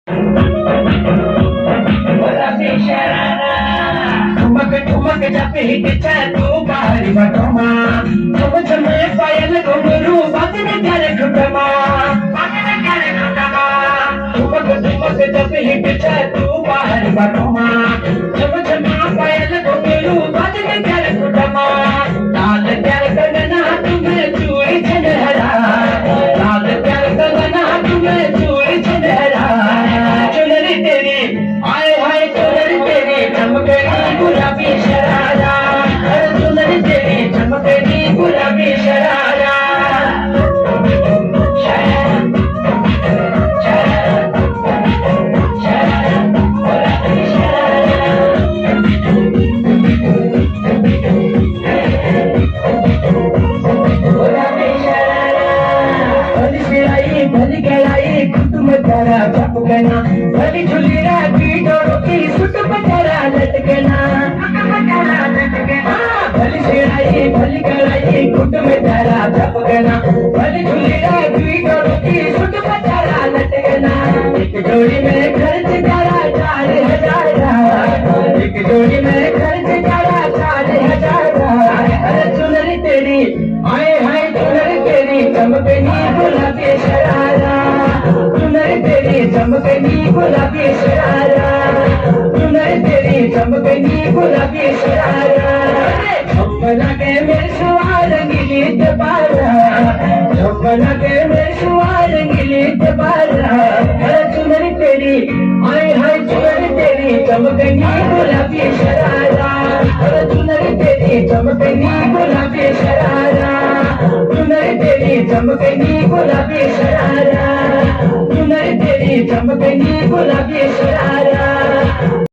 गुलाबी शरारा ठुमक ठुमक जपीत तू बाहरी बटोमा झम झम पायल घुंघरू बाजने करे ठुठमा ठुमक ठुमक जपीत तू बाहरी बटोमा झम झम पायल घुंघरू बाजने करे ठुठमा लाल प्यार कंगना तुम्हें चूड़ी छनहरा लाल प्यार कंगना तुम्हें चूड़ी छनहरा चुनरी तेरी आए हाय चुनरी तेरी चमकेगी गुलाबी शरारा अरे चुनरी तेरी चमकेगी गुलाबी शरारा भली गलाई कुटुम तारा चपकना भली झुलीरा पीडोरों की सुट पटारा लटकना भली सेड़ाई भली गलाई कुटुम तारा चपकना भली झुलीरा पीडोरों की सुट पटारा लटकना एक जोड़ी में खर्च करा 4,000 एक जोड़ी में खर्च करा 4,000 अरे चुनरी तेरी आए हाय चुनरी तेरी चमकनी गुलाबी शरारा चुनरी तेरी चमकनी गुलाबी शरारा चुनरी तेरी चमकनी गुलाबी शरारा झपना के में सुवार गिली दबारा झपना के में सुवार गिली दबारा अरे चुनरी तेरी आए हाय चुनरी तेरी चमकनी गुलाबी शरारा अरे चुनरी तेरी चमकनी गुलाबी शरारा चुनरी तेरी चमकनी गुलाबी शरारा चुनरी तेरी चमकनी गुलाबी